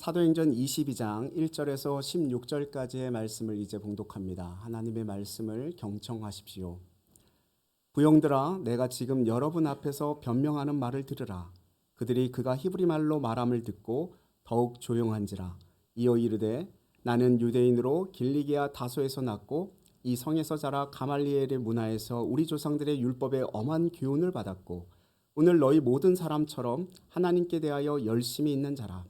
사도행전 22장 1절에서 16절까지의 말씀을 이제 봉독합니다. 하나님의 말씀을 경청하십시오. 부형들아, 내가 지금 여러분 앞에서 변명하는 말을 들으라. 그들이 그가 히브리 말로 말함을 듣고 더욱 조용한지라. 이어 이르되, 나는 유대인으로 길리기아 다소에서 났고 이 성에서 자라 가말리엘의 문화에서 우리 조상들의 율법에 엄한 교훈을 받았고 오늘 너희 모든 사람처럼 하나님께 대하여 열심히 있는 자라.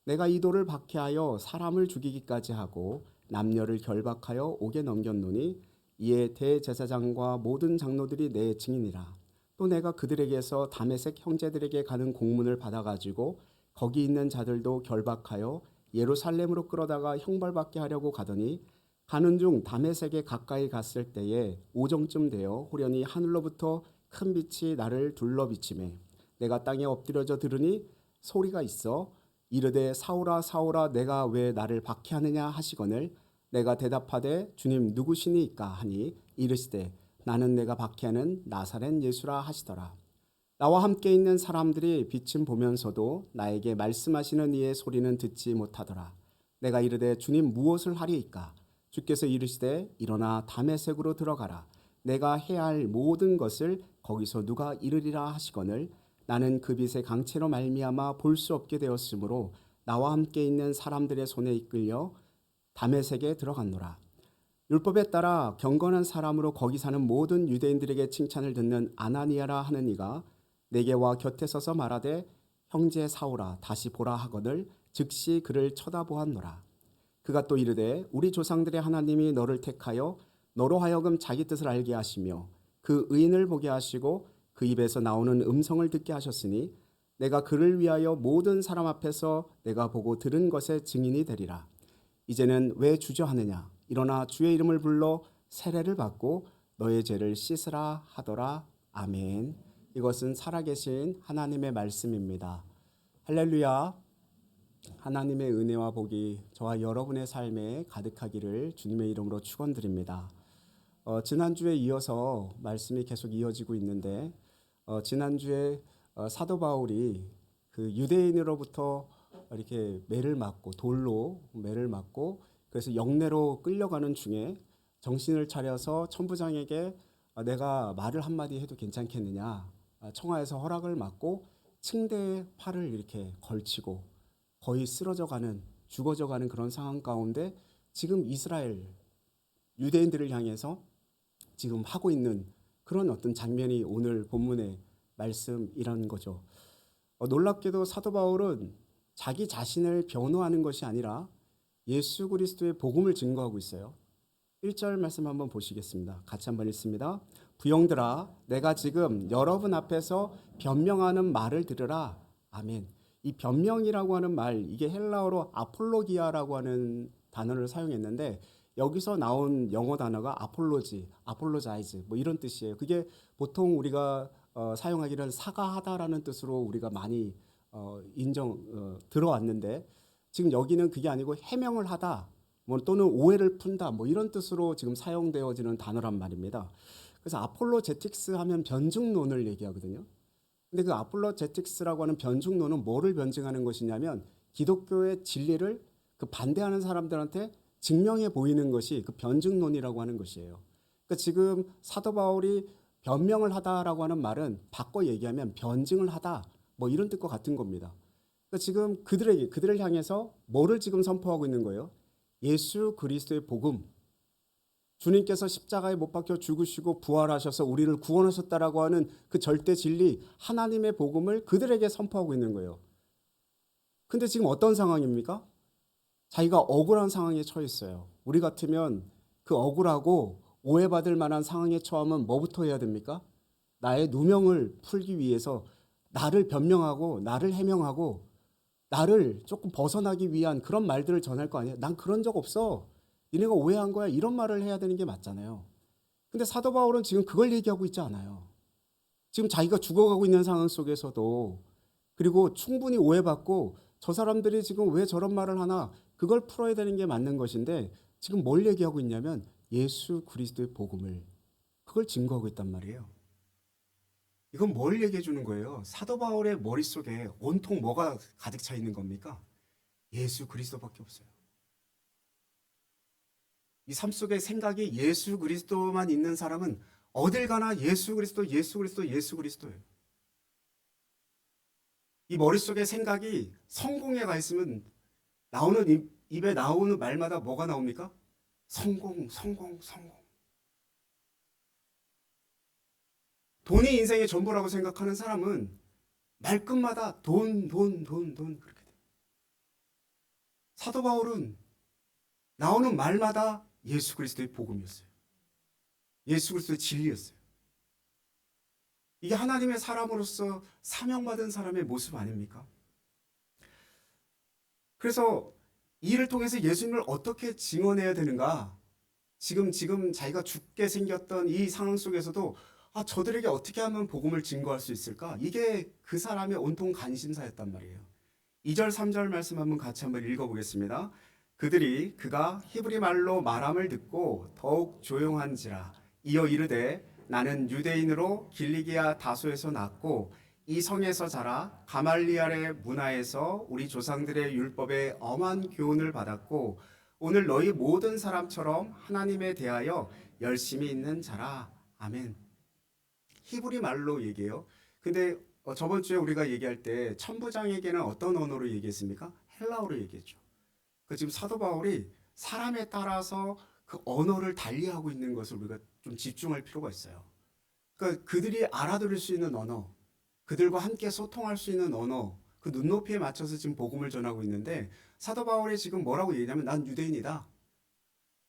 내가 이 돌을 박해하여 사람을 죽이기까지 하고 남녀를 결박하여 옥에 넘겼노니 이에 대제사장과 모든 장로들이 내 증인이라. 또 내가 그들에게서 다메섹 형제들에게 가는 공문을 받아가지고 거기 있는 자들도 결박하여 예루살렘으로 끌어다가 형벌받게 하려고 가더니 가는 중 다메섹에 가까이 갔을 때에 오정쯤 되어 호련히 하늘로부터 큰 빛이 나를 둘러비치매 내가 땅에 엎드려져 들으니 소리가 있어 이르되 사울아 사울아 내가 왜 나를 박해하느냐 하시거늘 내가 대답하되 주님 누구시니까 하니 이르시되 나는 내가 박해하는 나사렛 예수라 하시더라. 나와 함께 있는 사람들이 빛은 보면서도 나에게 말씀하시는 이의 소리는 듣지 못하더라. 내가 이르되 주님 무엇을 하리이까? 주께서 이르시되 일어나 다메섹으로 들어가라. 내가 해야 할 모든 것을 거기서 누가 이르리라 하시거늘 나는 그 빛의 강체로 말미암아 볼 수 없게 되었으므로 나와 함께 있는 사람들의 손에 이끌려 다메섹에 들어갔노라. 율법에 따라 경건한 사람으로 거기 사는 모든 유대인들에게 칭찬을 듣는 아나니아라 하는 이가 내게 와 곁에 서서 말하되 형제 사울아 다시 보라 하거늘 즉시 그를 쳐다보았노라. 그가 또 이르되 우리 조상들의 하나님이 너를 택하여 너로 하여금 자기 뜻을 알게 하시며 그 의인을 보게 하시고 그 입에서 나오는 음성을 듣게 하셨으니 내가 그를 위하여 모든 사람 앞에서 내가 보고 들은 것의 증인이 되리라. 이제는 왜 주저하느냐? 일어나 주의 이름을 불러 세례를 받고 너의 죄를 씻으라 하더라. 아멘. 이것은 살아계신 하나님의 말씀입니다. 할렐루야. 하나님의 은혜와 복이 저와 여러분의 삶에 가득하기를 주님의 이름으로 축원드립니다. 지난주에 이어서 말씀이 계속 이어지고 있는데 지난주에 사도 바울이 그 유대인으로부터 이렇게 매를 맞고 돌로 매를 맞고 그래서 영내로 끌려가는 중에 정신을 차려서 천부장에게 내가 말을 한마디 해도 괜찮겠느냐 청하에서 허락을 받고 층대에 팔을 이렇게 걸치고 거의 쓰러져가는 죽어져가는 그런 상황 가운데 지금 이스라엘 유대인들을 향해서 지금 하고 있는 그런 어떤 장면이 오늘 본문의 말씀이라는 거죠. 놀랍게도 사도 바울은 자기 자신을 변호하는 것이 아니라 예수 그리스도의 복음을 증거하고 있어요. 1절 말씀 한번 보시겠습니다. 같이 한번 읽습니다. 부형들아 내가 지금 여러분 앞에서 변명하는 말을 들으라. 아멘. 이 변명이라고 하는 말 이게 헬라어로 아폴로기아라고 하는 단어를 사용했는데 여기서 나온 영어 단어가 아폴로지, 아폴로자이즈 뭐 이런 뜻이에요. 그게 보통 우리가 사용하기는 사과하다라는 뜻으로 우리가 많이 들어왔는데 지금 여기는 그게 아니고 해명을 하다 뭐 또는 오해를 푼다 뭐 이런 뜻으로 지금 사용되어지는 단어란 말입니다. 그래서 아폴로제틱스 하면 변증론을 얘기하거든요. 근데 그 아폴로제틱스라고 하는 변증론은 뭐를 변증하는 것이냐면 기독교의 진리를 그 반대하는 사람들한테 증명해 보이는 것이 그 변증론이라고 하는 것이에요. 그러니까 지금 사도 바울이 변명을 하다라고 하는 말은 바꿔 얘기하면 변증을 하다 뭐 이런 뜻과 같은 겁니다. 그러니까 지금 그들을 향해서 뭐를 지금 선포하고 있는 거예요? 예수 그리스도의 복음. 주님께서 십자가에 못 박혀 죽으시고 부활하셔서 우리를 구원하셨다라고 하는 그 절대 진리 하나님의 복음을 그들에게 선포하고 있는 거예요. 근데 지금 어떤 상황입니까? 자기가 억울한 상황에 처해 있어요. 우리 같으면 그 억울하고 오해받을 만한 상황에 처하면 뭐부터 해야 됩니까? 나의 누명을 풀기 위해서 나를 변명하고 나를 해명하고 나를 조금 벗어나기 위한 그런 말들을 전할 거 아니에요. 난 그런 적 없어. 니네가 오해한 거야. 이런 말을 해야 되는 게 맞잖아요. 근데 사도 바울은 지금 그걸 얘기하고 있지 않아요. 지금 자기가 죽어가고 있는 상황 속에서도 그리고 충분히 오해받고 저 사람들이 지금 왜 저런 말을 하나 그걸 풀어야 되는 게 맞는 것인데 지금 뭘 얘기하고 있냐면 예수 그리스도의 복음을 그걸 증거하고 있단 말이에요. 이건 뭘 얘기해 주는 거예요? 사도 바울의 머릿속에 온통 뭐가 가득 차 있는 겁니까? 예수 그리스도밖에 없어요. 이 삶 속에 생각이 예수 그리스도만 있는 사람은 어딜 가나 예수 그리스도, 예수 그리스도, 예수 그리스도예요. 이 머릿속에 생각이 성공에 가 있으면 입에 나오는 말마다 뭐가 나옵니까? 성공, 성공, 성공. 돈이 인생의 전부라고 생각하는 사람은 말끝마다 돈, 돈, 돈, 돈 그렇게 돼요. 사도 바울은 나오는 말마다 예수 그리스도의 복음이었어요. 예수 그리스도의 진리였어요. 이게 하나님의 사람으로서 사명받은 사람의 모습 아닙니까? 그래서 이를 통해서 예수님을 어떻게 증언해야 되는가? 지금 자기가 죽게 생겼던 이 상황 속에서도 저들에게 어떻게 하면 복음을 증거할 수 있을까? 이게 그 사람의 온통 관심사였단 말이에요. 2절, 3절 말씀 같이 한번 읽어보겠습니다. 그가 히브리 말로 말함을 듣고 더욱 조용한지라 이어 이르되 나는 유대인으로 길리기아 다소에서 났고 이 성에서 자라 가말리엘의 문화에서 우리 조상들의 율법에 엄한 교훈을 받았고 오늘 너희 모든 사람처럼 하나님에 대하여 열심히 있는 자라. 아멘. 히브리 말로 얘기해요. 근데 저번 주에 우리가 얘기할 때 천부장에게는 어떤 언어로 얘기했습니까? 헬라어로 얘기했죠. 지금 사도 바울이 사람에 따라서 그 언어를 달리하고 있는 것을 우리가 좀 집중할 필요가 있어요. 그러니까 그들이 알아들을 수 있는 언어, 그들과 함께 소통할 수 있는 언어, 그 눈높이에 맞춰서 지금 복음을 전하고 있는데 사도 바울이 지금 뭐라고 얘기하냐면 난 유대인이다.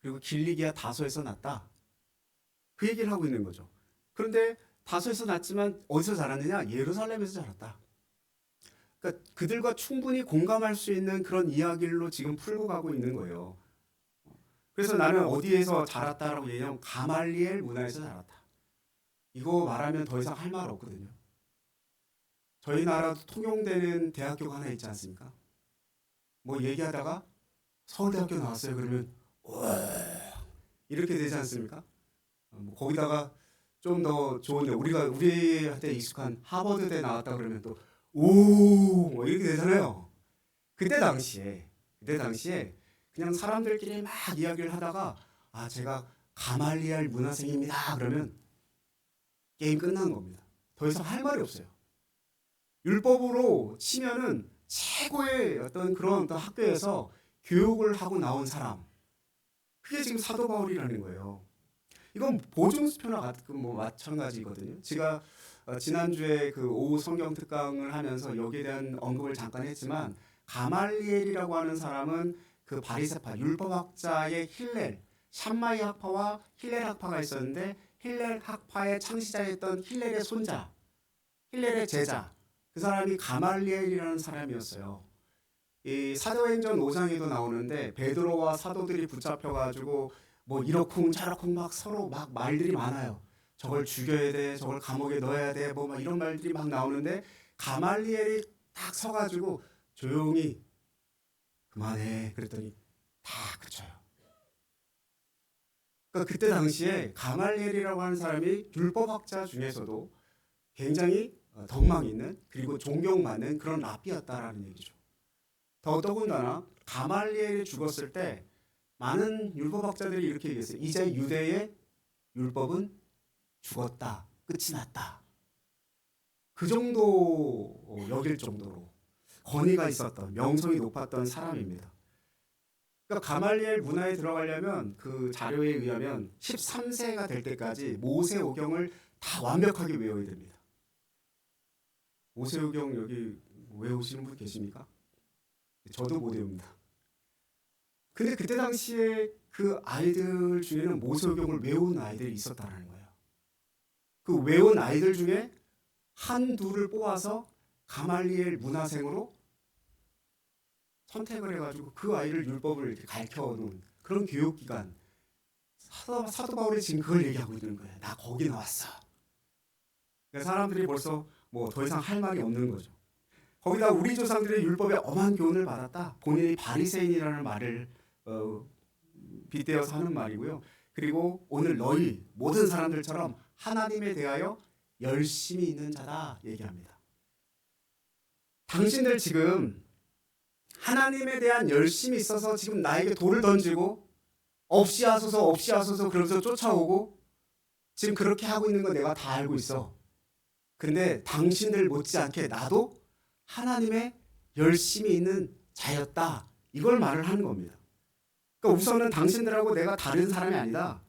그리고 길리기아 다소에서 났다. 그 얘기를 하고 있는 거죠. 그런데 다소에서 났지만 어디서 자랐느냐? 예루살렘에서 자랐다. 그러니까 그들과 충분히 공감할 수 있는 그런 이야기로 지금 풀고 가고 있는 거예요. 그래서 나는 어디에서 자랐다라고 얘기하면 가말리엘 문화에서 자랐다. 이거 말하면 더 이상 할 말 없거든요. 저희 나라도 통용되는 대학교가 하나 있지 않습니까? 뭐 얘기하다가 서울대학교 나왔어요 그러면 이렇게 되지 않습니까? 거기다가 좀 더 좋은데 우리한테 익숙한 하버드대 나왔다 그러면 또 오 이렇게 되잖아요. 그때 당시에 그냥 사람들끼리 막 이야기를 하다가 제가 가말리엘 문화생입니다 그러면 게임 끝나는 겁니다. 더 이상 할 말이 없어요. 율법으로 치면은 최고의 어떤 그런 어떤 학교에서 교육을 하고 나온 사람, 그게 지금 사도 바울이라는 거예요. 이건 보증수표나 같은 마찬가지거든요. 제가 지난주에 그 오후 성경 특강을 하면서 여기에 대한 언급을 잠깐 했지만 가말리엘이라고 하는 사람은 그 바리새파 율법학자의 힐렐, 샴마이 학파와 힐렐 학파가 있었는데 힐렐 학파의 창시자였던 힐렐의 손자, 힐렐의 제자, 그 사람이 가말리엘이라는 사람이었어요. 이 사도행전 5장에도 나오는데 베드로와 사도들이 붙잡혀가지고 뭐 이러쿵 저러쿵 막 서로 막 말들이 많아요. 저걸 죽여야 돼, 저걸 감옥에 넣어야 돼, 뭐 막 이런 말들이 막 나오는데 가말리엘이 딱 서가지고 조용히 그만해 그랬더니 다 그쳐요. 그러니까 그때 당시에 가말리엘이라고 하는 사람이 율법학자 중에서도 굉장히 덕망 있는 그리고 존경받는 그런 랍비였다라는 얘기죠. 더더군다나 가말리엘이 죽었을 때 많은 율법학자들이 이렇게 얘기했어요. 이제 유대의 율법은 죽었다. 끝이 났다. 그 정도 여길 정도로 권위가 있었던 명성이 높았던 사람입니다. 그러니까 가말리엘 문화에 들어가려면 그 자료에 의하면 13세가 될 때까지 모세오경을 다 완벽하게 외워야 됩니다. 모세오경 여기 외우시는 분 계십니까? 저도 못 외웁니다. 근데 그때 당시에 그 아이들 중에는 모세오경을 외운 아이들이 있었다는 거예요. 그 외운 아이들 중에 한둘을 뽑아서 가말리엘 문화생으로 선택을 해가지고 그 아이를 율법을 이렇게 가르쳐놓은 그런 교육기관. 사도 바울이 지금 그걸 얘기하고 있는 거예요. 나 거기 나왔어. 그러니까 사람들이 벌써 뭐 더 이상 할 말이 없는 거죠. 거기다 우리 조상들의 율법에 엄한 교훈을 받았다. 본인이 바리새인이라는 말을 빗대어서 하는 말이고요. 그리고 오늘 너희 모든 사람들처럼 하나님에 대하여 열심히 있는 자다 얘기합니다. 당신들 지금 하나님에 대한 열심이 있어서 지금 나에게 돌을 던지고 없이 하소서 없이 하소서 그러면서 쫓아오고 지금 그렇게 하고 있는 거 내가 다 알고 있어. 근데 당신들 못지않게 나도 하나님의 열심이 있는 자였다. 이걸 말을 하는 겁니다. 그러니까 우선은 당신들하고 내가 다른 사람이 아니다.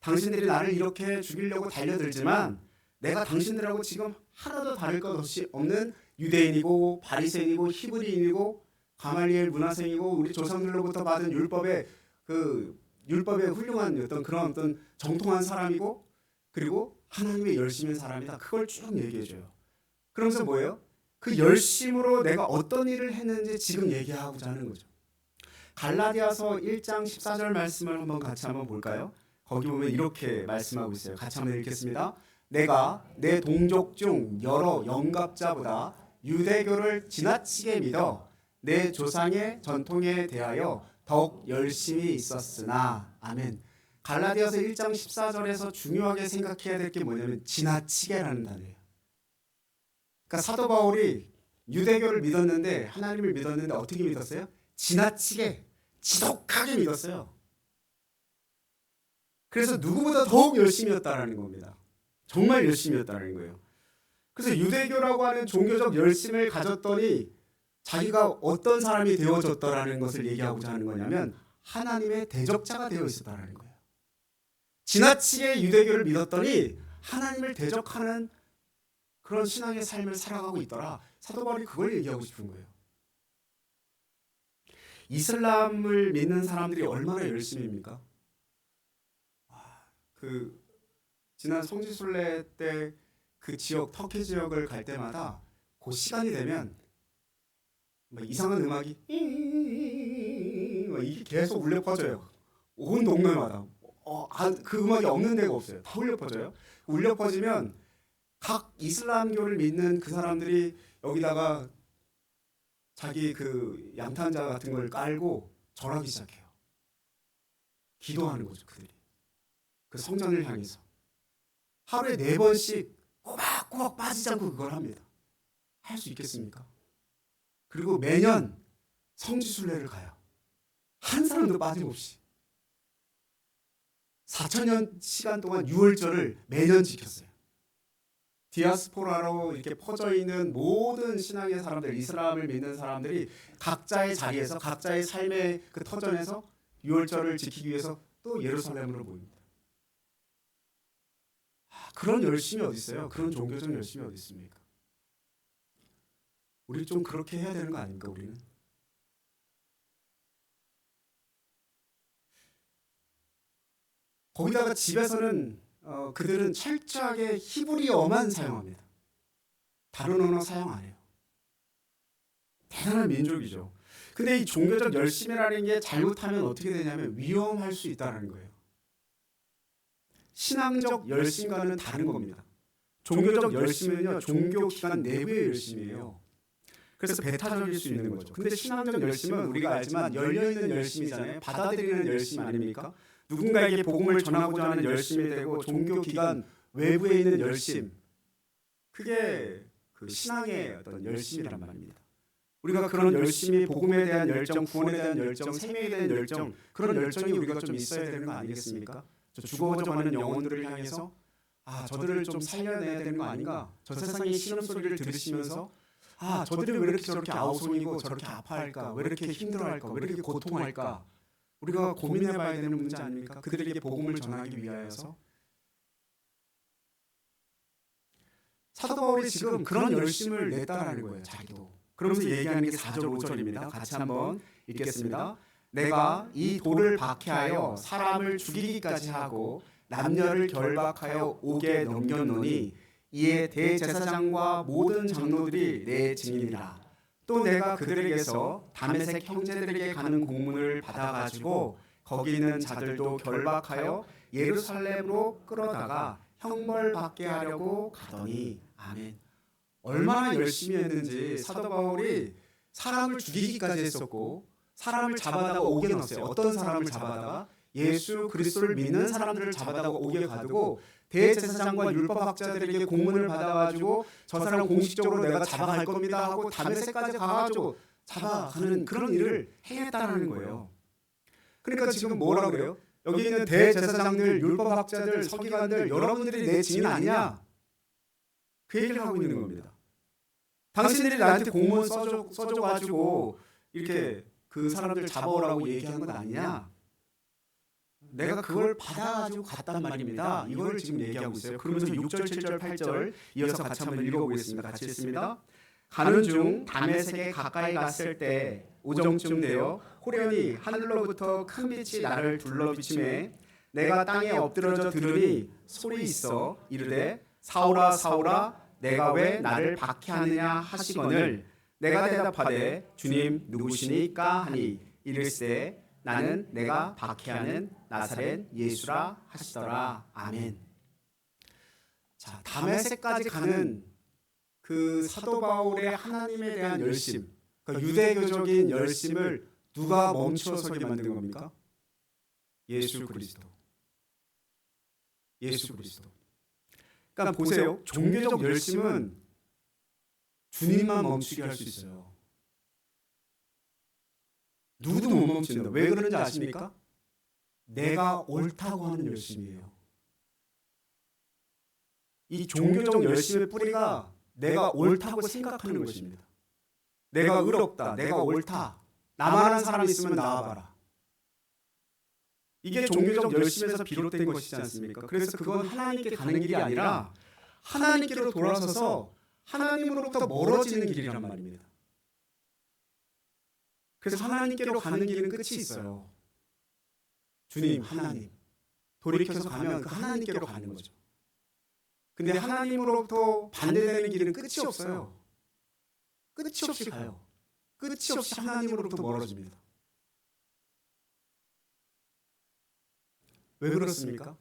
당신들이 나를 이렇게 죽이려고 달려들지만 내가 당신들하고 지금 하나도 다를 것 없이 없는 유대인이고 바리새인이고 히브리인이고 가말리엘 문화생이고 우리 조상들로부터 받은 율법의 훌륭한 그런 정통한 사람이고 그리고 하나님의 열심인 사람이다. 그걸 쭉 얘기해줘요. 그러면서 뭐예요? 그 열심으로 내가 어떤 일을 했는지 지금 얘기하고자 하는 거죠. 갈라디아서 1장 14절 말씀을 같이 한번 볼까요? 거기 보면 이렇게 말씀하고 있어요. 같이 한번 읽겠습니다. 내가 내 동족 중 여러 영갑자보다 유대교를 지나치게 믿어 내 조상의 전통에 대하여 더욱 열심히 있었으나. 아멘. 갈라디아서 1장 14절에서 중요하게 생각해야 될 게 뭐냐면 지나치게라는 단어예요. 그러니까 사도 바울이 유대교를 믿었는데 하나님을 믿었는데 어떻게 믿었어요? 지나치게 지독하게 믿었어요. 그래서 누구보다 더욱 열심이었다라는 겁니다. 정말 열심이었다는 거예요. 그래서 유대교라고 하는 종교적 열심을 가졌더니 자기가 어떤 사람이 되어졌다라는 것을 얘기하고자 하는 거냐면 하나님의 대적자가 되어 있었다라는 거예요. 지나치게 유대교를 믿었더니 하나님을 대적하는 그런 신앙의 삶을 살아가고 있더라. 사도 바울이 그걸 얘기하고 싶은 거예요. 이슬람을 믿는 사람들이 얼마나 열심입니까? 지난 성지순례 때 그 지역 터키 지역을 갈 때마다 그 시간이 되면 이상한 음악이 이게 계속 울려 퍼져요. 온 동네마다. 그 음악이 없는 데가 없어요. 다 울려 퍼져요. 울려 퍼지면 각 이슬람교를 믿는 그 사람들이 여기다가 자기 그 양탄자 같은 걸 깔고 절하기 시작해요. 기도하는 거죠, 그들이. 그 성전을 향해서. 하루에 4번씩 꼬박꼬박 빠지지 않고 그걸 합니다. 할 수 있겠습니까? 그리고 매년 성지순례를 가요. 한 사람도 빠짐없이. 4,000년 시간 동안 유월절을 매년 지켰어요. 디아스포라로 이렇게 퍼져 있는 모든 신앙의 사람들, 이슬람을 믿는 사람들이 각자의 자리에서 각자의 삶의 그 터전에서 유월절을 지키기 위해서 또 예루살렘으로 모입니다. 그런 열심이 어디 있어요? 그런 종교적 열심이 어디 있습니까? 우리 좀 그렇게 해야 되는 거 아닙니까, 우리는? 거기다가 집에서는 그들은 철저하게 히브리어만 사용합니다. 다른 언어 사용 안 해요. 대단한 민족이죠. 근데 이 종교적 열심이라는 게 잘못하면 어떻게 되냐면 위험할 수 있다는 거예요. 신앙적 열심과는 다른 겁니다. 종교적 열심은요, 종교 기관 내부의 열심이에요. 그래서 배타적일 수 있는 거죠. 근데 신앙적 열심은 우리가 알지만 열려있는 열심이잖아요. 받아들이는 열심 아닙니까? 누군가에게 복음을 전하고자 하는 열심이 되고 종교 기관 외부에 있는 열심, 그게 그 신앙의 어떤 열심이란 말입니다. 우리가 그런 열심이 복음에 대한 열정, 구원에 대한 열정, 생명에 대한 열정, 그런 열정이 우리가 좀 있어야 되는 거 아니겠습니까? 저 죽어가는 영혼들을 향해서 저들을 좀 살려내야 되는 거 아닌가? 저 세상의 신음소리를 들으시면서 저들이 왜 이렇게 저렇게 아우성이고 저렇게 아파할까? 왜 이렇게 힘들어할까? 왜 이렇게 고통할까? 우리가 고민해봐야 되는 문제 아닙니까? 그들에게 복음을 전하기 위하여서. 사도 바울이 지금 그런 열심을 냈다라는 거예요, 자기도. 그러면서 얘기하는 게 4절, 5절입니다. 같이 한번 읽겠습니다. 내가 이 돌을 박해하여 사람을 죽이기까지 하고 남녀를 결박하여 옥에 넘겼노니 이에 대제사장과 모든 장로들이 내 증인이라. 또 내가 그들에게서 다메섹 형제들에게 가는 공문을 받아가지고 거기 있는 자들도 결박하여 예루살렘으로 끌어다가 형벌받게 하려고 가더니. 아멘. 얼마나 열심히 했는지 사도 바울이 사람을 죽이기까지 했었고 사람을 잡아다가 옥에 넣었어요. 어떤 사람을 잡아다가? 예수 그리스도를 믿는 사람들을 잡아다가 옥에 가두고 대제사장과 율법학자들에게 공문을 받아가지고 저 사람 공식적으로 내가 잡아갈 겁니다 하고 다메섹까지 가가지고 잡아가는 그런 일을 행했다라는 거예요. 그러니까 지금 뭐라 그래요? 여기 있는 대제사장들, 율법학자들, 서기관들, 여러분들이 내 증인 아니냐? 그 얘기를 하고 있는 겁니다. 당신들이 나한테 공무원 써줘가지고 이렇게 그 사람들 잡아오라고 얘기한 건 아니냐? 내가 그걸 받아가지고 갔단 말입니다. 이걸 지금 얘기하고 있어요. 그러면서 6절, 7절, 8절 이어서 같이 한번 읽어보겠습니다. 같이 읽습니다. 가는 중 다메섹에 가까이 갔을 때 오정쯤 되어 호련히 하늘로부터 큰 빛이 나를 둘러비치매 내가 땅에 엎드러져 들으니 소리 있어 이르되 사울아 사울아 내가 왜 나를 박해하느냐 하시거늘 내가 대답하되 주님 누구시니까 하니 이르시되 나는 내가 박해하는 나사렛 예수라 하시더라. 아멘. 자, 다메섹까지 가는 그 사도 바울의 하나님에 대한 열심, 그 유대교적인 열심을 누가 멈춰서게 만든 겁니까? 예수 그리스도. 예수 그리스도. 그러니까 보세요. 종교적 열심은 주님만 멈추게 할 수 있어요. 누구도 못 멈춘다. 왜 그런지 아십니까? 내가 옳다고 하는 열심이에요. 이 종교적 열심의 뿌리가 내가 옳다고 생각하는 것입니다. 내가 의롭다. 내가 옳다. 나만 한 사람 있으면 나와봐라. 이게 종교적 열심에서 비롯된 것이지 않습니까? 그래서 그건 하나님께 가는 길이 아니라 하나님께로 돌아서서 하나님으로부터 멀어지는 길이란 말입니다. 그래서 하나님께로 가는 길은 끝이 있어요. 주님, 하나님. 돌이켜서 가면 그 하나님께로 가는 거죠. 근데 하나님으로부터 반대되는 길은 끝이 없어요. 끝이 없이 가요. 끝이 없이 하나님으로부터 멀어집니다. 왜 그렇습니까?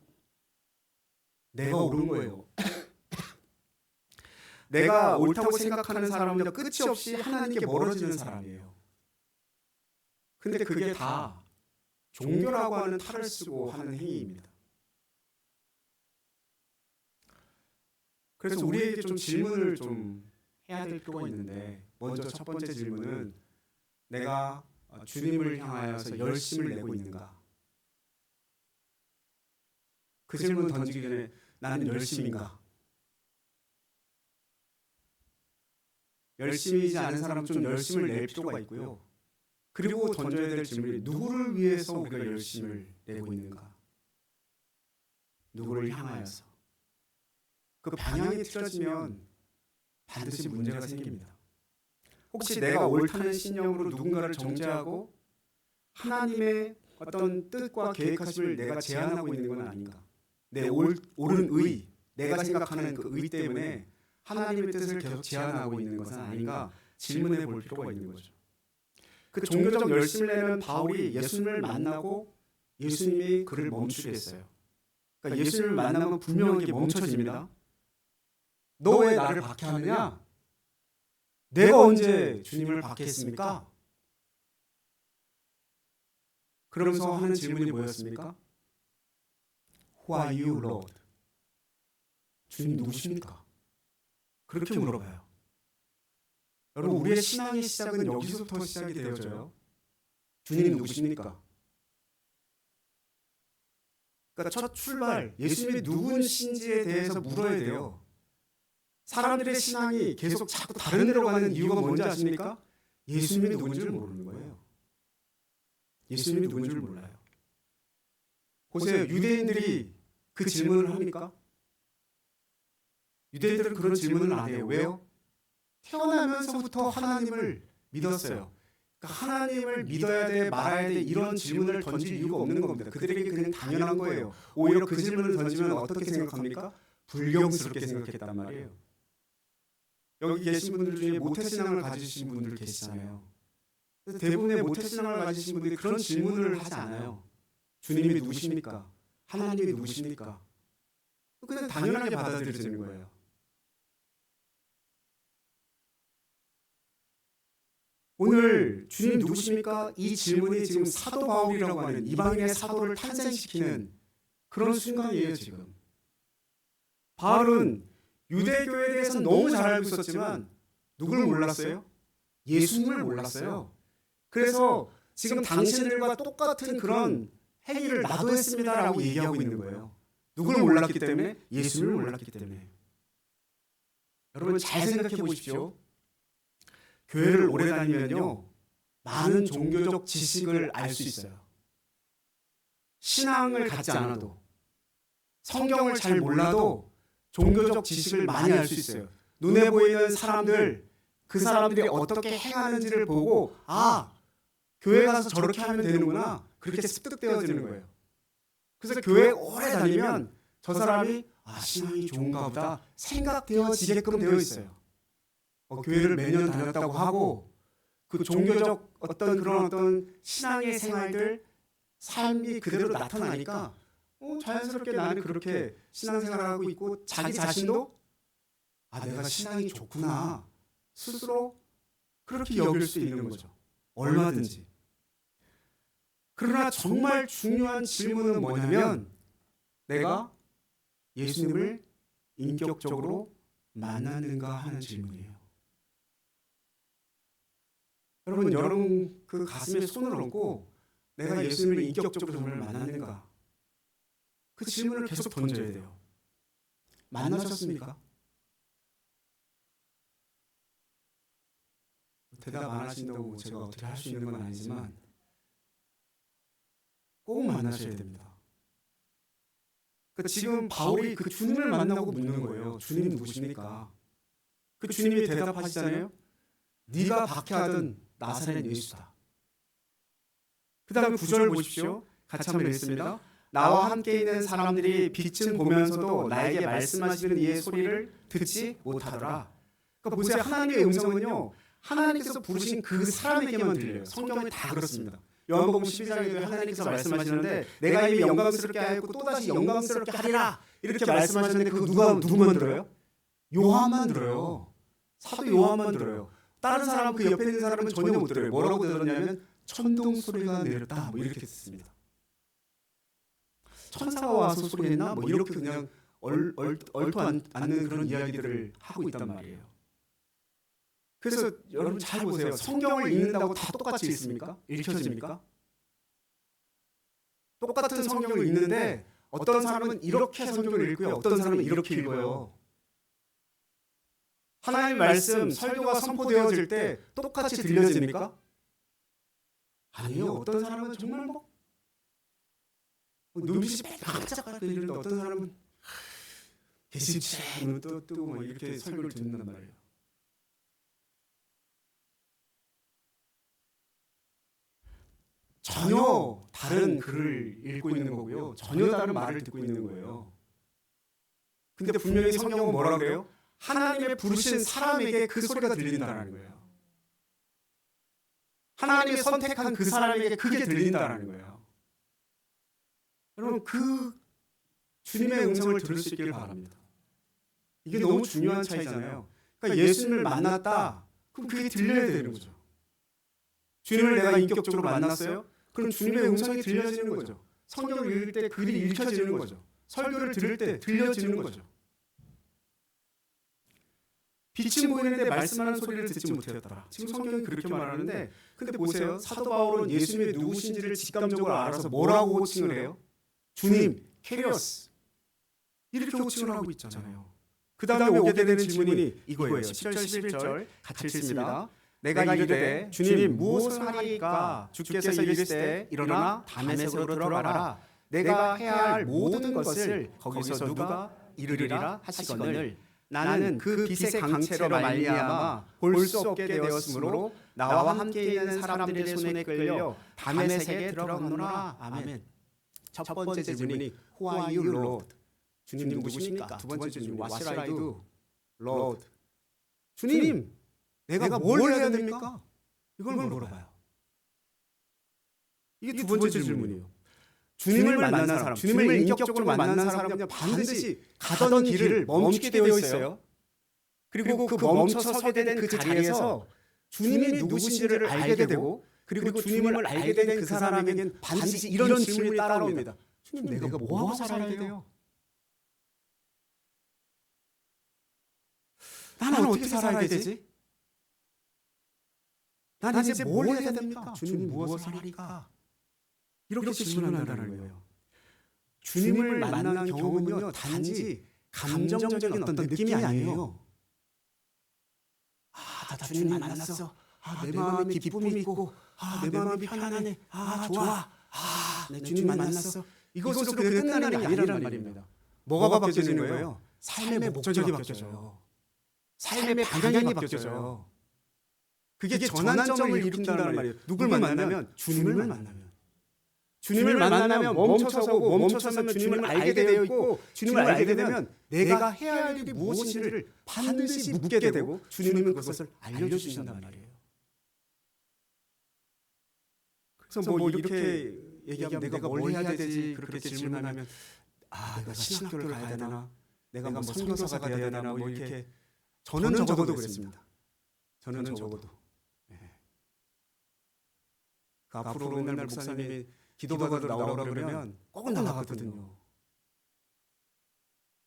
내가 옳은 거예요. 내가 옳다고 생각하는 사람은 끝이 없이 하나님께 멀어지는 사람이에요. 근데 그게 다 종교라고 하는 탈을 쓰고 하는 행위입니다. 그래서 우리에게 좀 질문을 좀 해야 될 필요가 있는데 먼저 첫 번째 질문은 내가 주님을 향하여서 열심을 내고 있는가? 그 질문 던지기 전에 나는 열심인가? 열심이지 않은 사람은 좀 열심을 낼 필요가 있고요. 그리고 던져야 될 질문이 누구를 위해서 우리가 열심을 내고 있는가? 누구를 향하여서? 그 방향이 틀어지면 반드시 문제가 생깁니다. 혹시 내가 옳다는 신념으로 누군가를 정죄하고 하나님의 어떤 뜻과 계획하심을 내가 제한하고 있는 건 아닌가? 내 옳은 의, 내가 생각하는 그 의 때문에 하나님의 뜻을 계속 제한하고 있는 것은 아닌가 질문해 볼 필요가 있는 거죠. 그 종교적 열심을 내는 바울이 예수님을 만나고 예수님이 그를 멈추게 했어요. 그러니까 예수님을 만나면 분명하게 멈춰집니다. 너 왜 나를 박해하느냐? 내가 언제 주님을 박해했습니까? 그러면서 하는 질문이 뭐였습니까? Who are you, Lord? 주님 누구십니까? 그렇게 물어봐요. 여러분, 우리의 신앙의 시작은 여기서부터 시작이 되어져요. 주님 누구십니까? 그러니까 첫 출발, 예수님이 누구신지에 대해서 물어야 돼요. 사람들의 신앙이 계속 자꾸 다른 데로 가는 이유가 뭔지 아십니까? 예수님이 누군지를 모르는 거예요. 예수님이 누군지를 몰라요. 보세요. 유대인들이 그 질문을 합니까? 유대인들은 그런 질문을 안 해요. 왜요? 태어나면서부터 하나님을 믿었어요. 그러니까 하나님을 믿어야 돼, 말아야 돼 이런 질문을 던질 이유가 없는 겁니다. 그들에게 그냥 당연한 거예요. 오히려 그 질문을 던지면 어떻게 생각합니까? 불경스럽게 생각했단 말이에요. 여기 계신 분들 중에 모태신앙을 가지신 분들 계시잖아요. 그래서 대부분의 모태신앙을 가지신 분들이 그런 질문을 하지 않아요. 주님이 누구십니까? 하나님이 누구십니까? 그냥 당연하게 받아들여지는 거예요. 오늘 주님 누구십니까? 이 질문이 지금 사도 바울이라고 하는 이방인의 사도를 탄생시키는 그런 순간이에요. 지금 바울은 유대교에 대해서 너무 잘 알고 있었지만 누굴 몰랐어요? 예수님을 몰랐어요. 그래서 지금 당신들과 똑같은 그런 행위를 나도 했습니다라고 얘기하고 있는 거예요. 누굴 몰랐기 때문에? 예수님을 몰랐기 때문에. 여러분 잘 생각해 보십시오. 교회를 오래 다니면요, 많은 종교적 지식을 알 수 있어요. 신앙을 갖지 않아도, 성경을 잘 몰라도 종교적 지식을 많이 알 수 있어요. 눈에 보이는 사람들, 그 사람들이 어떻게 행하는지를 보고, 아, 교회 가서 저렇게 하면 되는구나, 그렇게 습득되어지는 거예요. 그래서 교회 오래 다니면 저 사람이 신앙이 좋은가 보다 생각되어지게끔 되어 있어요. 교회를 매년 다녔다고 하고 그 종교적 어떤 신앙의 생활들, 삶이 그대로 나타나니까 자연스럽게 나는 그렇게 신앙생활을 하고 있고, 자기 자신도 내가 신앙이 좋구나 스스로 그렇게 여길 수 있는 거죠. 얼마든지. 그러나 정말 중요한 질문은 뭐냐면, 내가 예수님을 인격적으로 만났는가 하는 질문이에요. 여러분 그 가슴에 손을 얹고 내가 예수님을 인격적으로 정말 만났는가, 그 질문을 계속 던져야 돼요. 만나셨습니까? 대답 안 하신다고 제가 어떻게 할 수 있는 건 아니지만 꼭 만나셔야 됩니다. 지금 바울이 그 주님을 만나고 묻는 거예요. 주님 누구십니까? 그 주님이 대답하시잖아요. 네가 박해하던 나사렛 예수다. 그 다음에 9절 보십시오. 같이 한번 읽습니다. 나와 함께 있는 사람들이 빛은 보면서도 나에게 말씀하시는 이의 소리를 듣지 못하더라. 그러니까 보세요. 하나님의 음성은요, 하나님께서 부르신 그 사람에게만 들려요. 성경에 다 그렇습니다. 요한복음 12장에도 하나님께서 말씀하시는데, 내가 이미 영광스럽게 하였고 또다시 영광스럽게 하리라 이렇게 말씀하셨는데, 그 누구만 들어요? 요한만 들어요. 사도 요한만 들어요. 다른 사람, 그 옆에 있는 사람은 전혀 못 들어요. 뭐라고 들었냐면 천둥 소리가 내렸다 이렇게 했습니다. 천사가 와서 소리했나? 이렇게 그냥 얼토 않는 그런 이야기들을 하고 있단 말이에요. 그래서 여러분 잘 보세요. 성경을 읽는다고 다 똑같이 읽습니까? 읽혀집니까? 똑같은 성경을 읽는데 어떤 사람은 이렇게 성경을 읽고요, 어떤 사람은 이렇게 읽어요. 하나님의 말씀, 설교가 선포되어질 때 똑같이 들려집니까? 아니요. 어떤 사람은 정말 눈빛이 반짝반짝 이러는데, 어떤 사람은 계시지 눈 뜨고 이렇게 설교를 듣는단 말이에요. 전혀 다른 글을 읽고 있는 거고요, 전혀 다른 말을 듣고 있는 거예요. 근데 분명히 성경은 뭐라 그래요? 하나님의 부르신 사람에게 그 소리가 들린다는 거예요. 하나님이 선택한 그 사람에게 그게 들린다는 거예요. 여러분 그 주님의 음성을 들을 수 있기를 바랍니다. 이게 너무 중요한 차이잖아요. 그러니까 예수님을 만났다, 그럼 그게 들려야 되는 거죠. 주님을 내가 인격적으로 만났어요? 그럼 주님의 음성이 들려지는 거죠. 성경을 읽을 때 글이 읽혀지는 거죠. 설교를 들을 때 들려지는 거죠. 빛이 보이는데 말씀하는 소리를 듣지 못하였더라. 지금 성경이 그렇게 말하는데, 근데 보세요. 사도 바울은 예수님이 누구신지를 직감적으로 알아서 뭐라고 호칭을 해요? 주님, 케리오스 이렇게 호칭을 하고 있잖아요. 그 다음에 오게 되는 질문이 이거예요. 10절 11절 같이 읽습니다. 내가 이르되 주님 무엇을 하리까? 주께서 이르시되 일어나 다메섹으로 들어가라. 내가 해야 할 모든 것을 거기서 누가 이르리라 하시거늘 나는 그 빛의 강체로 말미암아 볼 수 없게 되었으므로 나와 함께 있는 사람들의 손에 끌려 다메섹에 들어가노라. 아멘. 첫 번째 질문이 Who are you, Lord? 주님 누구십니까? 두 번째 질문 What shall I do, Lord? 주님, 내가 뭘 해야 됩니까? 이걸 물어봐요. 이게 두 번째 질문이에요. 주님을 만난 사람, 주님을 인격적으로 만난 사람은 반드시 가던 길을 멈추게 되어 있어요. 그리고 그 멈춰 서게 된 그 자리에서 주님이 누구신지를 알게 되고, 그리고 주님을 알게 된 그 사람에게는 반드시 이런 질문이 따라옵니다. 주님, 내가 뭐하고 살아야 돼요? 나는 어떻게 살아야 되지? 난 이제 뭘 해야 됩니까? 주님 무엇을 하리까? 이렇게 질문한다는 거예요. 주님을 만난 경험은요, 단지 감정적인 어떤 느낌이 아니에요. 나 주님 만났어. 내 마음에 기쁨이 있고, 내 마음이 편안해. 좋아. 내 주님 만났어. 이것으로 끝나는 게 아니란 말입니다. 뭐가 바뀌어지는 거예요? 삶의 목적이 바뀌어져요. 삶의 방향이 바뀌어져요. 그게 전환점을 일으킨다는 말이에요. 누굴 만나면? 주님을 만나면. 주님을 만나면 멈춰서면 주님을 알게 되어 있고, 주님을 알게 되면 내가 해야 할 일이 무엇인지를 반드시 묻게 되고, 주님은 그것을 알려주신단 말이에요. 그래서 뭐 이렇게 얘기하면 내가 뭘 해야 되지? 그렇게 질문하면 내가 신학교를 가야 되나? 내가 뭐 선교사가 돼야 되나? 뭐 이렇게 저는 적어도 그랬습니다. 저는 적어도. 그 앞으로 맨날 목사님이 기도받으러 나오라 그러면 꼭 나가거든요.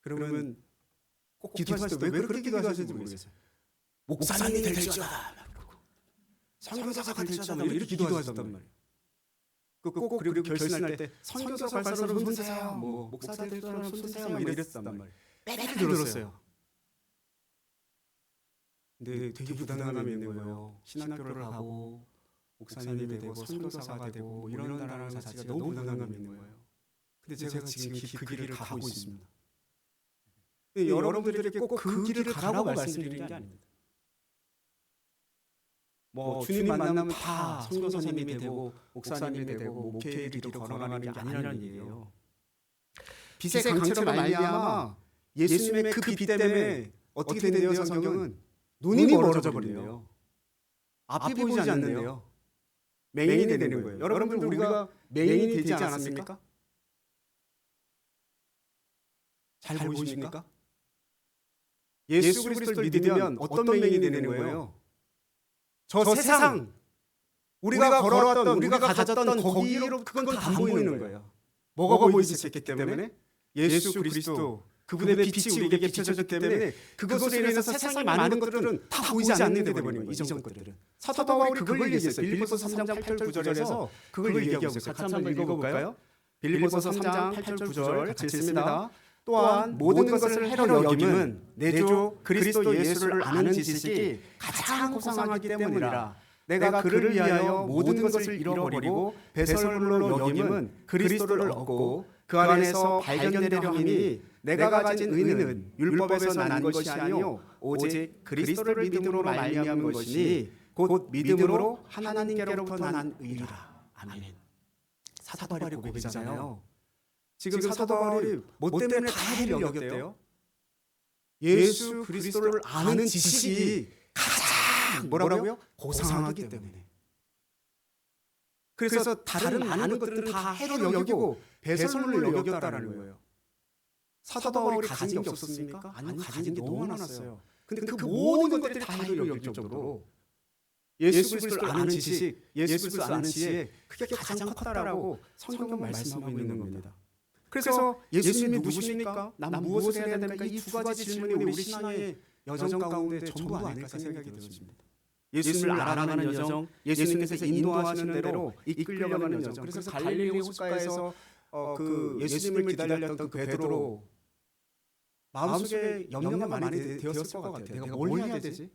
그러면 꼭 기도하실 때 왜 그렇게 기도하시는지 모르겠어요. 목사님이 될 줄 알아. 선교사가 될 줄 알아. 이렇게 기도하셨단 말이에요. 꼭 그리고 결심할 때 선교사 갈 사람 손 드세요. 뭐 목사 될 사람 손 드세요. 뭐 이랬단 말이에요. 매일 들었어요. 근데 되게 부담감이 있는 거예요. 신학교를 가고 목사님이 되고 선교사가 되고 뭐 이런다는 자체가 너무 부담감이 있는 거예요. 근데 제가 지금 그 길을 가고 있습니다. 여러분들에게 꼭 그 길을 가라고 말씀드리는 게 아닙니다. 뭐 주님 만나면 다 선교사님이 되고 목사님이 되고 목회의 길을 걸어가는 게 아니라는 얘기예요. 빛의 강체로 말미암아 예수님의 그 빛 때문에 어떻게 되는데요? 성경은 눈이 멀어져 버리네요. 앞이 보이지 않는데요. 맹인이 되는 거예요. 여러분들 우리가 맹인이 되지 않았습니까? 잘 보이십니까? 예수 그리스도를 믿으면 어떤 맹인이 되는 거예요? 저 세상 우리가 걸어왔던 우리가 가졌던 거기로 그건 다 안 보이는 거예요. 뭐가 보이기 시작했기 때문에 예수 그리스도 그분의 빛이 우리에게 비춰졌기 때문에 그것으로 인해서 세상의 많은 것들은 다 보이지 않는 데 되버리는 거예요. 이전 것들은. 사도 바울이 그걸 얘기했어요. 빌립보서 3장 8절 9절에서 그걸 얘기하고 있어요. 같이 한번 읽어볼까요? 빌립보서 3장 8절 9절 같이 읽습니다. 또한 모든 것을 해로 여김은 내주 그리스도 예수를 아는 지식이 가장 고상하기 때문이라. 내가 그를 위하여 모든 것을 잃어버리고 배설물로 여김은 그리스도를 얻고 그 안에서 발견되려 함이니 내가 가진 의는 율법에서 난 것이 아니요 오직 그리스도를 믿음으로 말미암은 것이니 곧 믿음으로 하나님께로부터 난 의라. 아멘. 사도 바울의 고백이잖아요. 지금 사도 바울이 뭐 때문에 다 해를 여겼대요? 예수 그리스도를 아는 지식이 가장 뭐라고요? 고상하기 때문에. 그래서 다른 많은 것들은 다 해로 여기고 배설물로 여겼다라는 거예요. 사도 바울이 가진 게 없었습니까? 아니요, 가진 게 너무 많았어요. 근데 그 모든 것들이 다 해로 여길 정도로 예수 그리스도를 아는 지식, 예수 그리스도를 아는 지혜 그게 가장 컸다라고 성경은 말씀하고 있는 겁니다. 그래서 예수님이 누구십니까? 난 무엇을 해야 됩니까? 이 두 가지 질문이 우리 신앙의 여정 가운데 전부 아닐까 생각이 들었습니다. 예수님을 알아가는 여정, 예수님께서 인도하시는 대로 이끌려가는 여정. 그래서 갈릴리 호숫가에서 그 예수님을 기다렸던 그 베드로 마음속에 염려가 많이 되었을 것 같아요. 내가 뭘 해야 되지?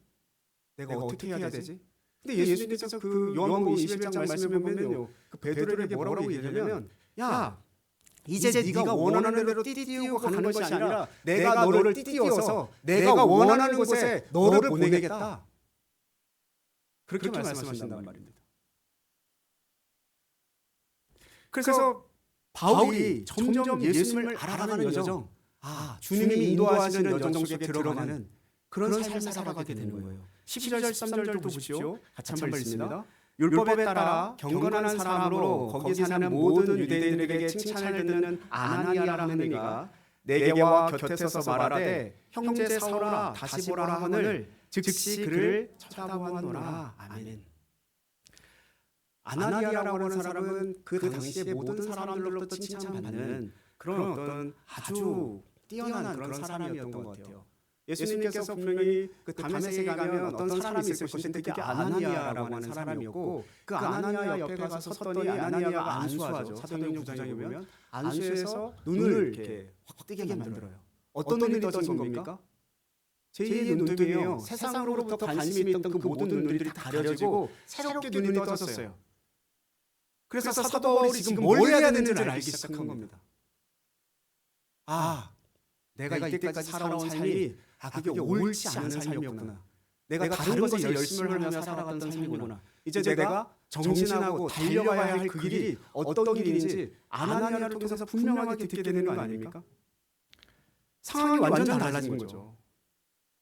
내가 어떻게 해야 되지? 근데 예수님께서 그 요한복음 21장 말씀에 보면요, 그 베드로에게 뭐라고 얘기하냐면, 야, 이제 네가 원하는 대로 띠띠우고 가는 것이 아니라 내가 너를 띠띠워서 내가 원하는 곳에 너를 보내겠다. 그렇게 말씀하신단 말입니다. 그래서 바울이 점점 예수님을 알아가는 여정, 주님이 인도하시는 여정 속에 들어가는 그런 삶을 살아가게 되는 거예요. 12절 13절도 보십시오. 같이 한번 읽습니다. 율법에 따라 경건한 사람으로 거기 사는 모든 유대인들에게 칭찬을 듣는 아나니아라는 이가 내게와 곁에 서서 말하되 형제 사울아 다시 보라 하거늘 즉시 그를 쳐다보았노라. 아멘. 아나니아라고 하는 사람은 그 당시에 모든 사람들로부터 칭찬받는 그런 어떤 아주 뛰어난 그런 사람이었던 것 같아요. 예수님께서 분명히 그 다메섹에 가면 어떤 사람이 있을 것인데 그게 아나니아라고 하는 사람이었고, 그 아나니아 옆에 가서 섰더니 아나니아가 안수하죠. 사도행전 9장에 보면 안수해서 눈을 이렇게 확 뜨게 만들어요. 어떤 눈이 떠진 겁니까? 제2의 눈동이에요. 세상으로부터 관심이 있던 그 모든 눈들이 다 가려지고 새롭게 눈이 떠졌어요. 그래서 사도 바울이 지금 뭘 해야 되는지를 알기 시작한 겁니다. 내가 이때까지 살아온 삶이 그게 옳지 않은 삶이었구나. 내가 다른 것에 열심을 하며 살아갔던 삶이구나. 이제 내가 정진하고 달려가야 할 그 길이 어떤 길인지 아나니아를 통해서 분명하게 듣게 되는 거 아닙니까? 상황이 완전 달라진 거죠.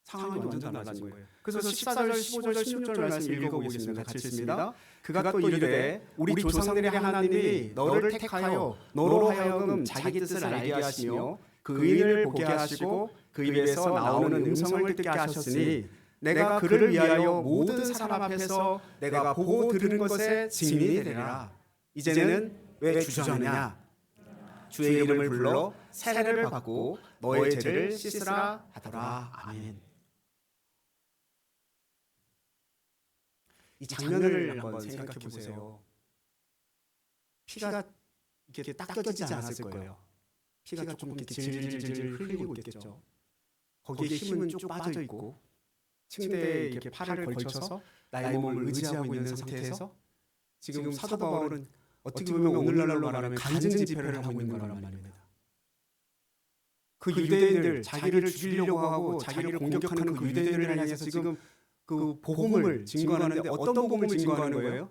상황이 완전 달라진 거예요. 그래서 14절, 15절, 16절 말씀 읽어보겠습니다. 같이 읽습니다. 그가 또 이르되 우리 조상들의 하나님이 너를 택하여 너로 하여금 자기 뜻을 알게 하시며 그 의인을 보게 하시고 그 입에서 나오는 음성을 듣게 하셨으니 내가 그를 위하여 모든 사람 앞에서 내가 보고 들은 것에 증인이 되리라. 이제는 왜 주저하느냐? 주의 이름을 불러 세례를 받고 너의 죄를 씻으라 하더라. 아멘. 이 장면을 한번 생각해 보세요. 피가 이렇게 닦여지지 않았을 거예요. 피가 조금 이렇게 질질질 흘리고 있겠죠. 거기에 힘은 쭉 빠져 있고 침대에 이렇게 팔을 걸쳐서 나의 몸을 의지하고 있는 상태에서 지금 사도 바울은 어떻게 보면 오늘날로 말하면 간증 집회를 하고 있는 거란 말입니다. 그 유대인들, 자기를 죽이려고 하고 자기를 공격하는 그 유대인들을 향해서 지금 그 복음을 증거하는데 어떤 복음을 증거하는 거예요?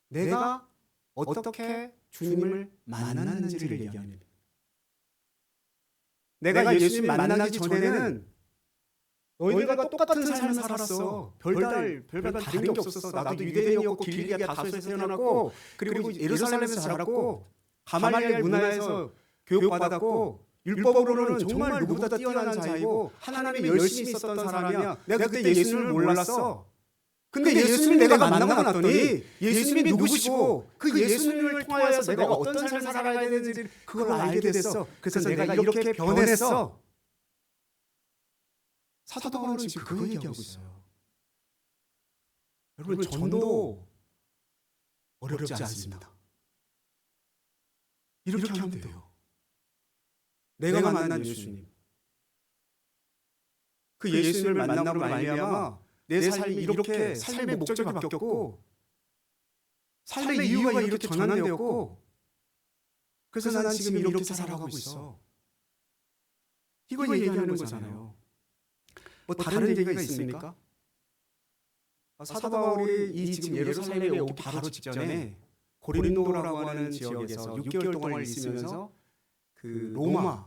내가 어떻게 주님을 만났는지를 얘기합니다. 내가 예수님 만나기 전에는 너희들과 똑같은 삶을 살았어. 별다른 다른 게 없었어. 나도 유대인이었고 길리기아 다소에서 태어났고 그리고 예루살렘에서 자랐고 가말리엘 문화에서 교육받았고 율법으로는 정말 누구보다 뛰어난 자이고 하나님이 열심히 있었던 사람이야. 내가 그때 예수님을 몰랐어. 근데 예수님을 내가 만나고 났더니 예수님이 누구시고 그 예수님을 통하여서 내가 어떤 삶을 살아가야 되는지 그걸 알게 됐어. 그래서 내가 이렇게 변했어. 사도 바울은 지금 그거 얘기하고 있어요. 여러분, 전도 어렵지 않습니다. 이렇게 하면 돼요. 내가 만난 예수님, 그 예수님을 만남으로 말미암아 내 삶이 이렇게 삶의 목적이 바뀌었고 삶의 이유가 이렇게 전환되었고 그래서 난 지금 이렇게 살아가고 있어. 이걸 얘기하는 거잖아요. 뭐 다른 얘기가 있습니까? 사도 바울이 이 지금 예루살렘에 오기 바로 직전에 고린도라고 하는 지역에서 6개월 동안 있으면서 그 로마에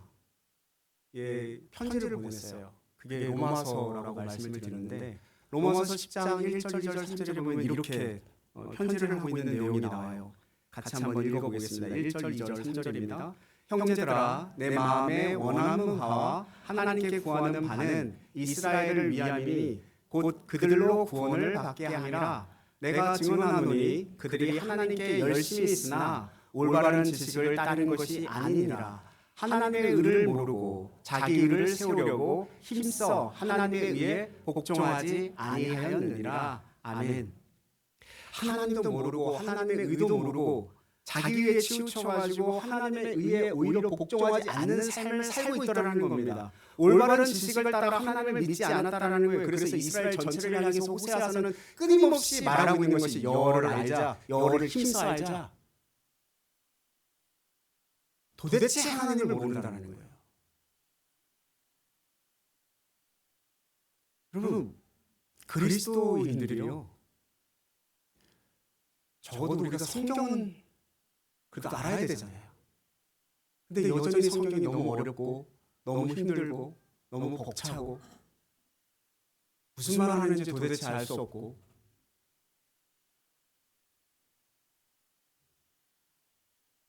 편지를 보냈어요. 그게 로마서라고 말씀을 드리는데 로마서 10장 1절, 2절, 3절에 보면 이렇게 편지를 하고 있는 내용이 나와요. 같이 한번 읽어보겠습니다. 1절, 2절, 3절입니다. 형제들아, 내 마음에 원하는 바와 하나님께 구하는 바는 이스라엘을 위함이니 곧 그들로 구원을 받게 하니라. 내가 증언하노니 그들이 하나님께 열심히 있으나 올바른 지식을 따르는 것이 아니니라. 하나님의 의를 모르고 자기 의를 세우려고 힘써 하나님의 의에 복종하지 아니하였느니라. 아멘. 하나님도 모르고 하나님의 의도 모르고 자기 의에 치우쳐가지고 하나님의 의에 오히려 복종하지 않는 삶을 살고 있더라는 겁니다. 올바른 지식을 따라 하나님을 믿지 않았다라는 거예요. 그래서 이스라엘 전체를 향해서 호세아서는 끊임없이 말하고 있는 것이 여호와를 알자, 여호와를 힘써 알자. 도대체 하나님을 모른다는 거예요. 여러분, 그리스도인들이요, 적어도 우리가 성경은 그래도 알아야 되잖아요. 근데 여전히 성경이 너무 어렵고 너무 힘들고 너무 벅차고 무슨 말 하는지 도대체 알 수 없고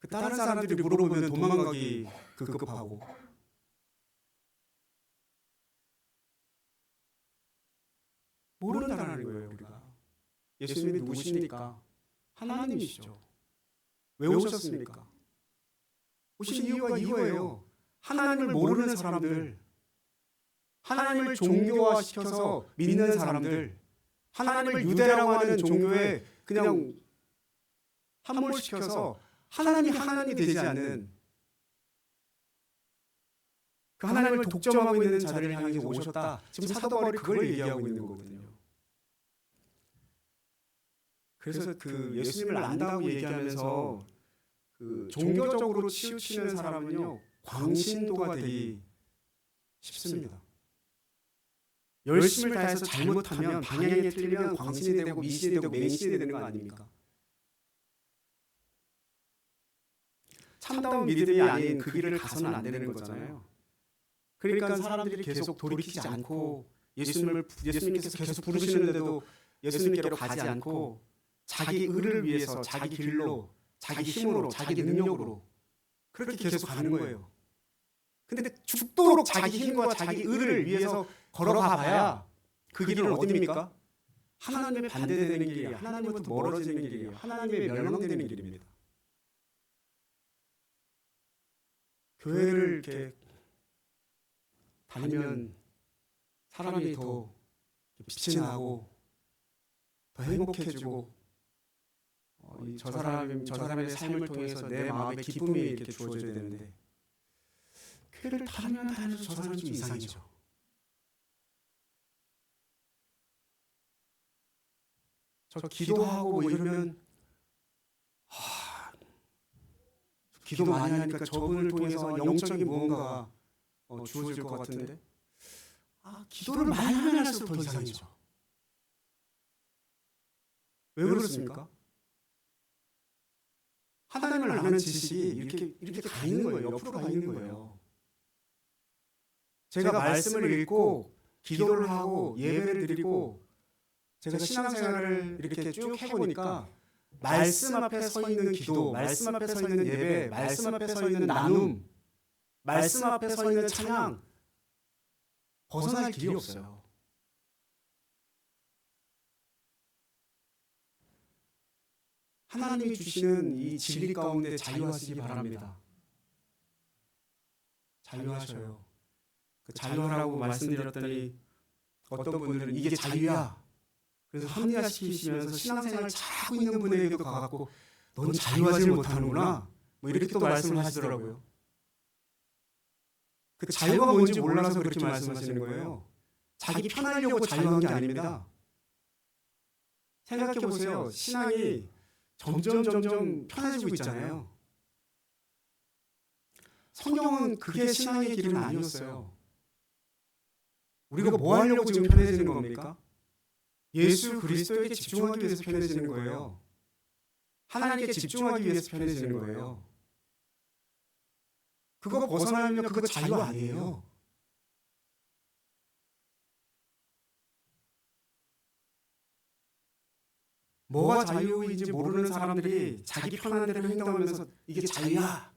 그 다른 사람들이 물어보면 도망가기 급급하고 모른다는 거예요. 우리가 예수님이 누구십니까? 하나님이시죠. 왜 오셨습니까? 오신 이유가 이거예요. 하나님을 모르는 사람들, 하나님을 종교화시켜서 믿는 사람들, 하나님을 유대라고 하는 종교에 그냥 함몰시켜서 하나님이 되지 않는 그 하나님을 독점하고 있는 자들을 향해 오셨다. 지금 사도 바울이 그걸 얘기하고 있는 거거든요. 그래서 그 예수님을 안다고 얘기하면서 그 종교적으로 치우치는 사람은요, 광신도가 되기 쉽습니다. 열심을 다해서 잘못하면, 방향이 틀리면 광신이 되고 미신이 되고 맹신이 되는 거 아닙니까? 참다운 믿음이 아닌 그 길을 가서는 안 되는 거잖아요. 그러니까 사람들이 계속 돌이키지 않고 예수님께서 계속 부르시는데도 예수님께로 가지 않고 자기 의를 위해서, 자기 길로, 자기 힘으로, 자기 능력으로 그렇게 계속 가는 거예요. 근데 죽도록 자기 힘과 자기 의를 위해서 걸어가 봐야 그 길은 어디입니까? 하나님의 반대되는 길이에요. 하나님부터 멀어지는 길이에요. 하나님의 멸망되는 길입니다. 교회를 이렇게 다니면 사람이 더 빛이 나고 더 행복해지고 저 사람의 삶을 통해서 내 마음에 기쁨이 이렇게 주어져야 되는데 교회를 다니면 다니면서 저 사람은 좀 이상해져. 저 기도하고 뭐 이러면 기도 많이 하니까 저분을 통해서 영적인 무언가가 주어질 것 같은데 기도를 많이 하면 할수록 더 이상해져. 왜 그렇습니까? 하나님을 아는 지식이 이렇게 가 있는 거예요. 옆으로 가 있는 거예요. 제가 말씀을 읽고 기도를 하고 예배를 드리고 제가 신앙생활을 이렇게 쭉 해보니까 말씀 앞에 서 있는 기도, 말씀 앞에 서 있는 예배, 말씀 앞에 서 있는 나눔, 말씀 앞에 서 있는 찬양 벗어날 길이 없어요. 하나님이 주시는 이 진리 가운데 자유하시기 바랍니다. 자유하셔요. 그 자유하라고 말씀드렸더니 어떤 분들은 이게 자유야. 그래서 합리화시키시면서 신앙생활을 잘하고 있는 분에게도 가갖고 넌 자유하지 못하는구나. 뭐 이렇게 또 말씀을 하시더라고요. 그 자유가 뭔지 몰라서 그렇게 말씀하시는 거예요. 자기 편하려고 자유한 게 아닙니다. 생각해 보세요. 신앙이 점점 편해지고 있잖아요. 성경은 그게 신앙의 길은 아니었어요. 우리가 뭐 하려고 지금 편해지는 겁니까? 예수 그리스도에게 집중하기 위해서 편해지는 거예요. 하나님께 집중하기 위해서 편해지는 거예요. 그거 벗어나면 그거 자유 아니에요. 뭐가 자유인지 모르는 사람들이 자기 편한 대로 행동하면서 이게 자유야.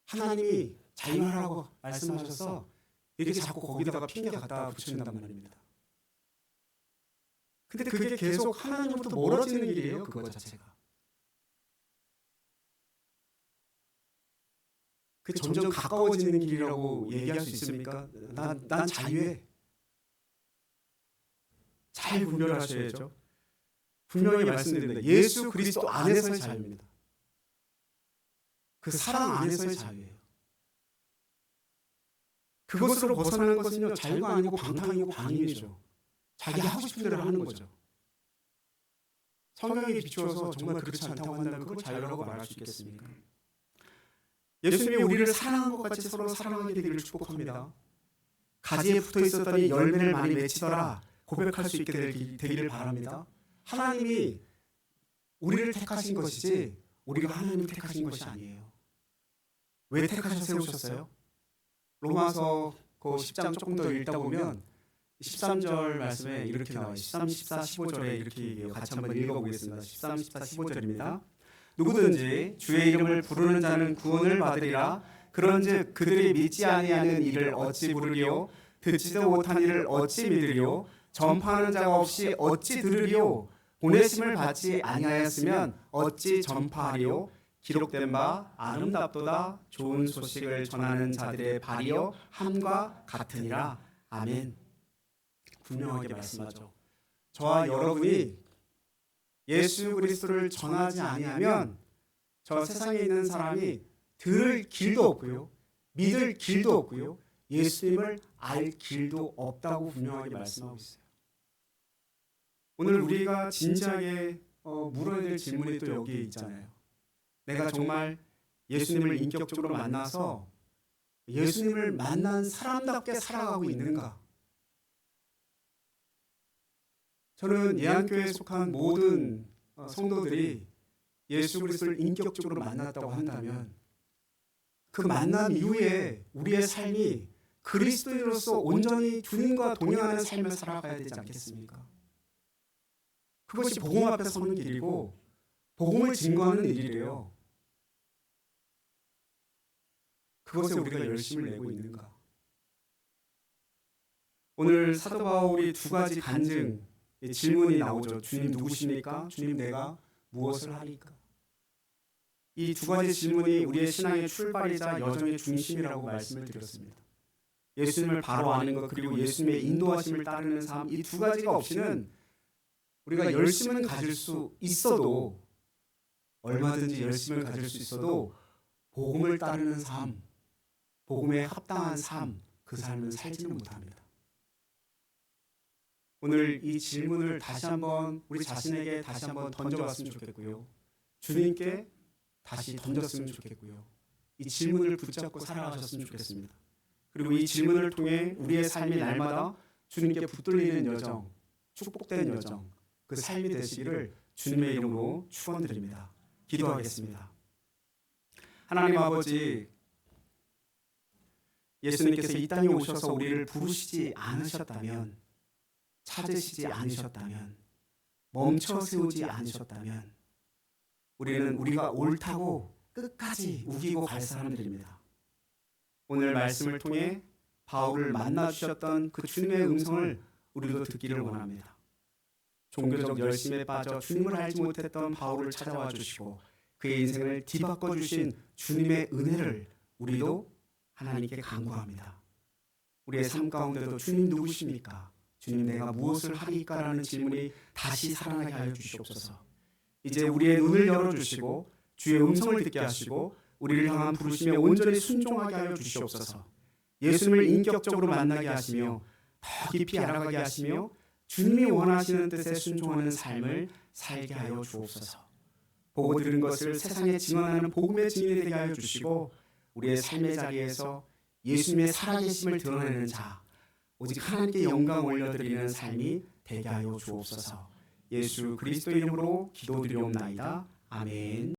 하나님이 자유하라고 말씀하셔서 이렇게 자꾸 거기다가 핑계 갖다 붙인단 말입니다. 근데 그게 계속 하나님으로부터 멀어지는 일이에요. 그거 자체가. 그 점점 가까워지는 길이라고 얘기할 수 있습니까? 난 자유해. 잘 분별하셔야죠. 분명히 말씀드립니다. 예수 그리스도 안에서의 자유입니다. 그 사랑 안에서의 자유예요. 그것으로 벗어나는 것은요, 자유가 아니고 방탕이고 방임이죠. 자기 하고 싶은 대로 하는 거죠. 성경에 비추어서 정말 그렇지 않다고 한다면 그걸 자유라고 말할 수 있겠습니까? 예수님이 우리를 사랑한 것 같이 서로 사랑하게 되기를 축복합니다. 가지에 붙어 있었더니 열매를 많이 맺히더라 고백할 수 있게 되기를 바랍니다. 하나님이 우리를 택하신 것이지 우리가 하나님을 택하신 것이 아니에요. 왜 택하셔서 세우셨어요? 로마서 그 10장 조금 더 읽다 보면 13절 말씀에 이렇게 나와요. 13, 14, 15절에 이렇게 같이 한번 읽어보겠습니다. 13, 14, 15절입니다. 누구든지 주의 이름을 부르는 자는 구원을 받으리라. 그런즉 그들이 믿지 아니하는 이를 어찌 부르리요? 듣지도 못한 이를 어찌 믿으리요? 전파하는 자가 없이 어찌 들으리요? 보내심을 받지 아니하였으면 어찌 전파하리요? 기록된 바 아름답도다 좋은 소식을 전하는 자들의 발이요 함과 같으니라. 아멘. 분명하게 말씀하죠. 저와 여러분이 예수 그리스도를 전하지 아니하면 저 세상에 있는 사람이 들을 길도 없고요, 믿을 길도 없고요, 예수님을 알 길도 없다고 분명하게 말씀하고 있어요. 오늘 우리가 진지하게 물어야 될 질문이 또 여기에 있잖아요. 내가 정말 예수님을 인격적으로 만나서 예수님을 만난 사람답게 살아가고 있는가? 저는 예안교회에 속한 모든 성도들이 예수 그리스도를 인격적으로 만났다고 한다면 그 만남 이후에 우리의 삶이 그리스도인으로서 온전히 주님과 동행하는 삶을 살아가야 되지 않겠습니까? 그것이 복음 앞에 서는 길이고 복음을 증거하는 일이래요. 그것에 우리가 열심을 내고 있는가? 오늘 사도 바울이 두 가지 간증, 질문이 나오죠. 주님 누구십니까? 주님 내가 무엇을 하리까? 이 두 가지 질문이 우리의 신앙의 출발이자 여정의 중심이라고 말씀을 드렸습니다. 예수님을 바로 아는 것, 그리고 예수님의 인도하심을 따르는 삶, 이 두 가지가 없이는 우리가 열심은 가질 수 있어도, 얼마든지 열심을 가질 수 있어도 복음을 따르는 삶, 복음에 합당한 삶, 그 삶을 살지는 못합니다. 오늘 이 질문을 다시 한번 우리 자신에게 다시 한번 던져봤으면 좋겠고요, 주님께 다시 던졌으면 좋겠고요, 이 질문을 붙잡고 살아가셨으면 좋겠습니다. 그리고 이 질문을 통해 우리의 삶이 날마다 주님께 붙들리는 여정, 축복된 여정, 그 삶이 되시기를 주님의 이름으로 축원드립니다. 기도하겠습니다. 하나님 아버지, 예수님께서 이 땅에 오셔서 우리를 부르시지 않으셨다면, 찾으시지 않으셨다면, 멈춰 세우지 않으셨다면 우리는 우리가 옳다고 끝까지 우기고 갈 사람들입니다. 오늘 말씀을 통해 바울을 만나주셨던 그 주님의 음성을 우리도 듣기를 원합니다. 종교적 열심에 빠져 주님을 알지 못했던 바울을 찾아와 주시고 그의 인생을 뒤바꿔 주신 주님의 은혜를 우리도 하나님께 간구합니다. 우리의 삶 가운데도 주님 누구십니까? 주님 내가 무엇을 하리까라는 질문이 다시 살아나게 하여 주시옵소서. 이제 우리의 눈을 열어주시고 주의 음성을 듣게 하시고 우리를 향한 부르심에 온전히 순종하게 하여 주시옵소서. 예수님을 인격적으로 만나게 하시며 더 깊이 알아가게 하시며 주님이 원하시는 뜻에 순종하는 삶을 살게 하여 주옵소서. 보고 들은 것을 세상에 증언하는 복음의 증인이 되게 하여 주시고 우리의 삶의 자리에서 예수님의 살아계심을 드러내는 자, 오직 하나님께 영광 올려드리는 삶이 되게 하여 주옵소서. 예수 그리스도 이름으로 기도드리옵나이다. 아멘.